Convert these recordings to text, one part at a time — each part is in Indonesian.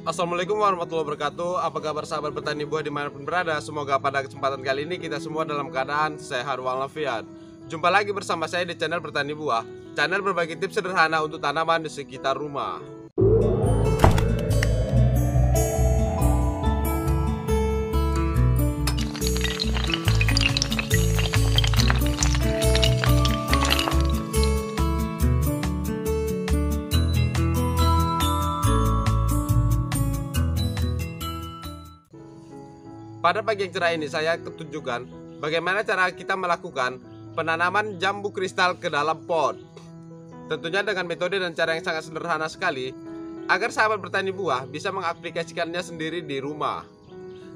Assalamualaikum warahmatullahi wabarakatuh. Apa kabar sahabat bertani buah dimanapun berada? Semoga pada kesempatan kali ini kita semua dalam keadaan sehat walafiat. Jumpa lagi bersama saya di channel Bertani Buah, channel berbagi tips sederhana untuk tanaman di sekitar rumah. Pada pagi yang cerah ini saya tunjukkan bagaimana cara kita melakukan penanaman jambu kristal ke dalam pot. Tentunya dengan metode dan cara yang sangat sederhana sekali agar sahabat bertani buah bisa mengaplikasikannya sendiri di rumah.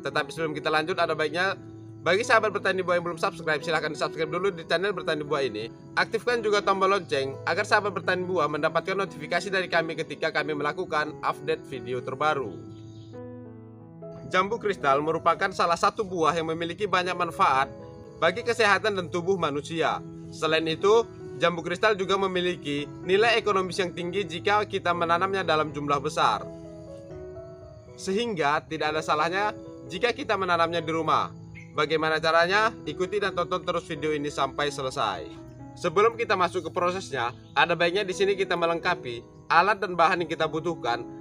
Tetapi sebelum kita lanjut, ada baiknya bagi sahabat bertani buah yang belum subscribe, silahkan di subscribe dulu di channel Bertani Buah ini. Aktifkan juga tombol lonceng agar sahabat bertani buah mendapatkan notifikasi dari kami ketika kami melakukan update video terbaru. Jambu kristal merupakan salah satu buah yang memiliki banyak manfaat bagi kesehatan dan tubuh manusia. Selain itu, jambu kristal juga memiliki nilai ekonomis yang tinggi jika kita menanamnya dalam jumlah besar. Sehingga tidak ada salahnya jika kita menanamnya di rumah. Bagaimana caranya? Ikuti dan tonton terus video ini sampai selesai. Sebelum kita masuk ke prosesnya, ada baiknya di sini kita melengkapi alat dan bahan yang kita butuhkan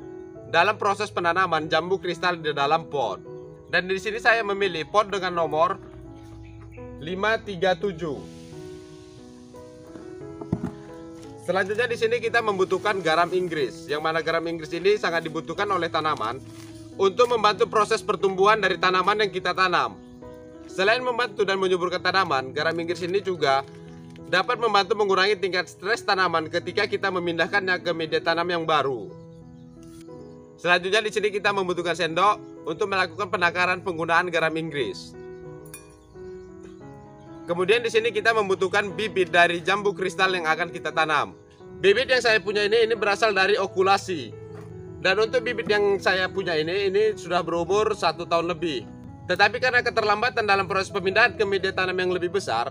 dalam proses penanaman jambu kristal di dalam pot. Dan di sini saya memilih pot dengan nomor 537. Selanjutnya di sini kita membutuhkan garam Inggris, yang mana garam Inggris ini sangat dibutuhkan oleh tanaman untuk membantu proses pertumbuhan dari tanaman yang kita tanam. Selain membantu dan menyuburkan tanaman, garam Inggris ini juga dapat membantu mengurangi tingkat stres tanaman ketika kita memindahkannya ke media tanam yang baru. Selanjutnya di sini kita membutuhkan sendok untuk melakukan penakaran penggunaan garam Inggris. Kemudian di sini kita membutuhkan bibit dari jambu kristal yang akan kita tanam. Bibit yang saya punya ini berasal dari okulasi. Dan untuk bibit yang saya punya ini sudah berumur 1 tahun lebih. Tetapi karena keterlambatan dalam proses pemindahan ke media tanam yang lebih besar,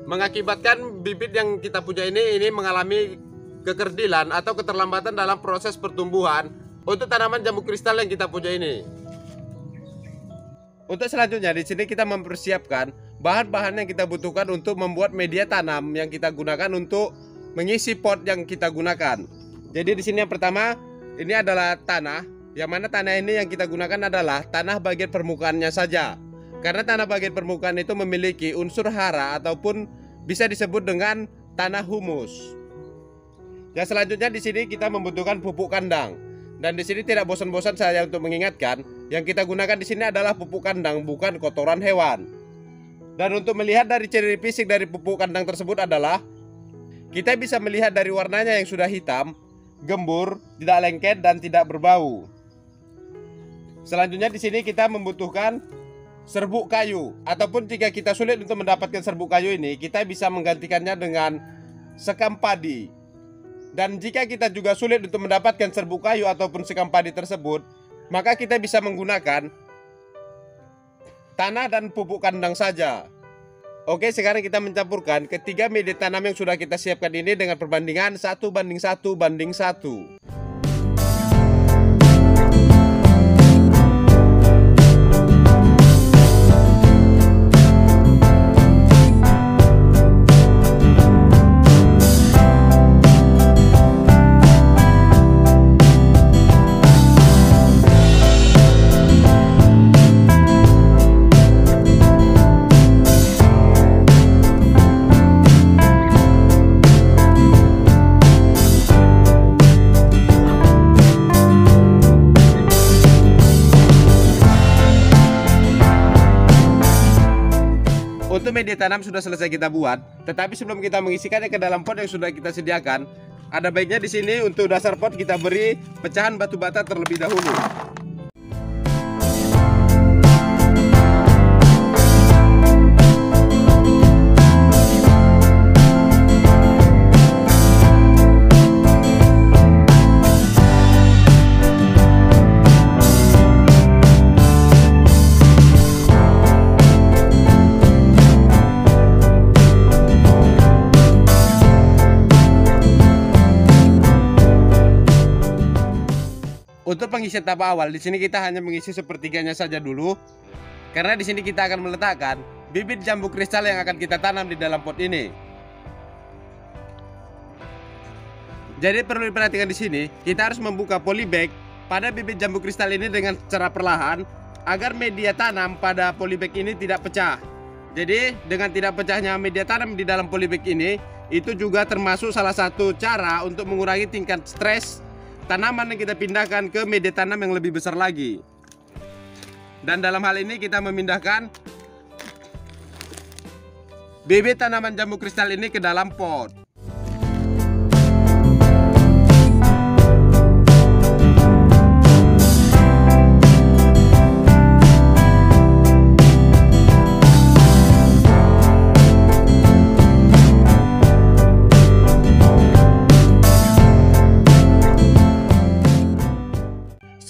mengakibatkan bibit yang kita punya ini mengalami kekerdilan atau keterlambatan dalam proses pertumbuhan untuk tanaman jambu kristal yang kita punya ini. Untuk selanjutnya di sini kita mempersiapkan bahan-bahan yang kita butuhkan untuk membuat media tanam yang kita gunakan untuk mengisi pot yang kita gunakan. Jadi di sini yang pertama ini adalah tanah, yang mana tanah ini yang kita gunakan adalah tanah bagian permukaannya saja. Karena tanah bagian permukaan itu memiliki unsur hara ataupun bisa disebut dengan tanah humus. Yang selanjutnya di sini kita membutuhkan pupuk kandang. Dan di sini tidak bosan-bosan saya untuk mengingatkan, yang kita gunakan di sini adalah pupuk kandang, bukan kotoran hewan. Dan untuk melihat dari ciri fisik dari pupuk kandang tersebut adalah kita bisa melihat dari warnanya yang sudah hitam, gembur, tidak lengket dan tidak berbau. Selanjutnya di sini kita membutuhkan serbuk kayu, ataupun jika kita sulit untuk mendapatkan serbuk kayu ini, kita bisa menggantikannya dengan sekam padi. Dan jika kita juga sulit untuk mendapatkan serbuk kayu ataupun sekam padi tersebut, maka kita bisa menggunakan tanah dan pupuk kandang saja. Oke, sekarang kita mencampurkan ketiga media tanam yang sudah kita siapkan ini dengan perbandingan 1:1:1. Untuk media tanam sudah selesai kita buat, tetapi sebelum kita mengisikannya ke dalam pot yang sudah kita sediakan, ada baiknya di sini untuk dasar pot kita beri pecahan batu bata terlebih dahulu. Untuk pengisian tahap awal, di sini kita hanya mengisi sepertiganya saja dulu, karena di sini kita akan meletakkan bibit jambu kristal yang akan kita tanam di dalam pot ini. Jadi perlu diperhatikan di sini, kita harus membuka polybag pada bibit jambu kristal ini dengan cara perlahan agar media tanam pada polybag ini tidak pecah. Jadi dengan tidak pecahnya media tanam di dalam polybag ini, itu juga termasuk salah satu cara untuk mengurangi tingkat stres tanaman yang kita pindahkan ke media tanam yang lebih besar lagi. Dan dalam hal ini kita memindahkan bibit tanaman jambu kristal ini ke dalam pot.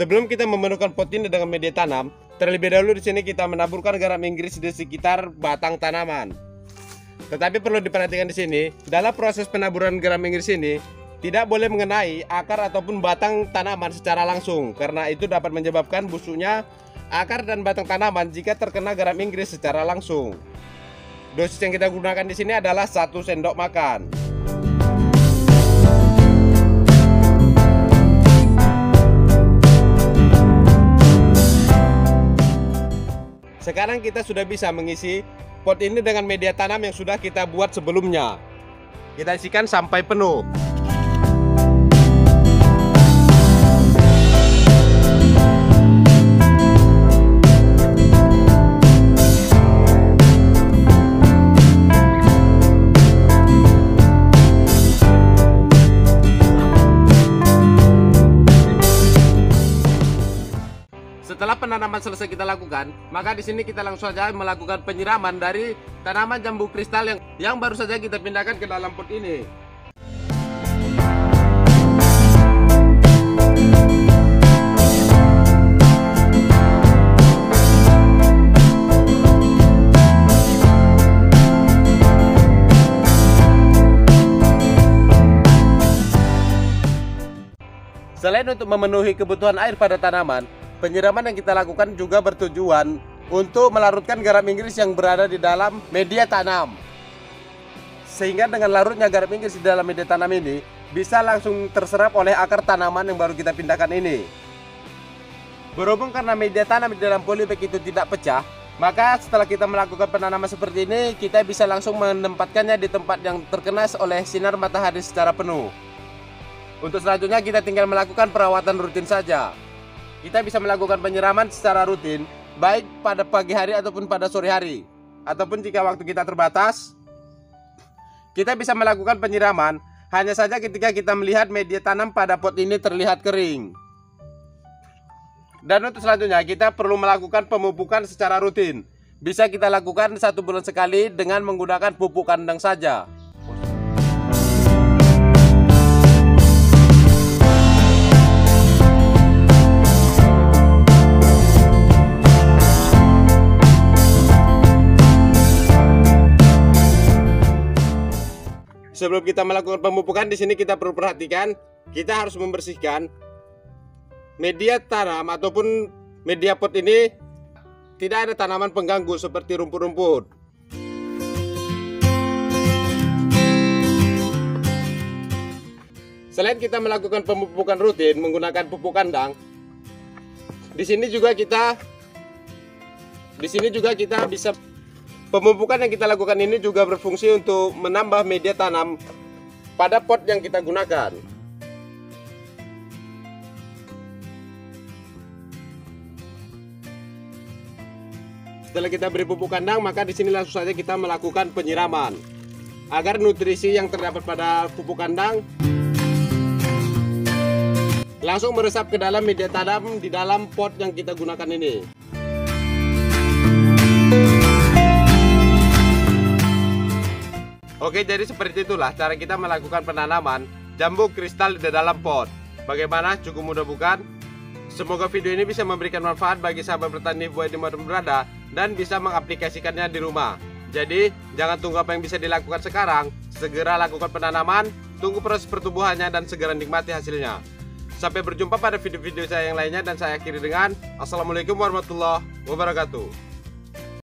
Sebelum kita memenuhkan pot ini dengan media tanam, terlebih dahulu di sini kita menaburkan garam Inggris di sekitar batang tanaman. Tetapi perlu diperhatikan di sini, dalam proses penaburan garam Inggris ini tidak boleh mengenai akar ataupun batang tanaman secara langsung, karena itu dapat menyebabkan busuknya akar dan batang tanaman jika terkena garam Inggris secara langsung. Dosis yang kita gunakan di sini adalah 1 sendok makan. Sekarang kita sudah bisa mengisi pot ini dengan media tanam yang sudah kita buat sebelumnya. Kita isikan sampai penuh. Setelah penanaman selesai kita lakukan, maka di sini kita langsung saja melakukan penyiraman dari tanaman jambu kristal yang baru saja kita pindahkan ke dalam pot ini. Selain untuk memenuhi kebutuhan air pada tanaman, penyiraman yang kita lakukan juga bertujuan untuk melarutkan garam Inggris yang berada di dalam media tanam. Sehingga dengan larutnya garam Inggris di dalam media tanam ini bisa langsung terserap oleh akar tanaman yang baru kita pindahkan ini. Berhubung karena media tanam di dalam polybag itu tidak pecah, maka setelah kita melakukan penanaman seperti ini, kita bisa langsung menempatkannya di tempat yang terkena oleh sinar matahari secara penuh. Untuk selanjutnya kita tinggal melakukan perawatan rutin saja. Kita bisa melakukan penyiraman secara rutin, baik pada pagi hari ataupun pada sore hari. Ataupun jika waktu kita terbatas, kita bisa melakukan penyiraman hanya saja ketika kita melihat media tanam pada pot ini terlihat kering. Dan untuk selanjutnya kita perlu melakukan pemupukan secara rutin. Bisa kita lakukan 1 bulan sekali dengan menggunakan pupuk kandang saja. Sebelum kita melakukan pemupukan, di sini kita perlu perhatikan, kita harus membersihkan media tanam ataupun media pot ini. Tidak ada tanaman pengganggu seperti rumput-rumput. Selain kita melakukan pemupukan rutin menggunakan pupuk kandang, di sini juga kita bisa. Pemupukan yang kita lakukan ini juga berfungsi untuk menambah media tanam pada pot yang kita gunakan. Setelah kita beri pupuk kandang, maka di sini langsung saja kita melakukan penyiraman agar nutrisi yang terdapat pada pupuk kandang langsung meresap ke dalam media tanam di dalam pot yang kita gunakan ini. Oke, jadi seperti itulah cara kita melakukan penanaman jambu kristal di dalam pot. Bagaimana? Cukup mudah bukan? Semoga video ini bisa memberikan manfaat bagi sahabat bertani buah dimanapun berada dan bisa mengaplikasikannya di rumah. Jadi, jangan tunggu apa yang bisa dilakukan sekarang. Segera lakukan penanaman, tunggu proses pertumbuhannya dan segera nikmati hasilnya. Sampai berjumpa pada video-video saya yang lainnya, dan saya akhiri dengan Assalamualaikum warahmatullahi wabarakatuh.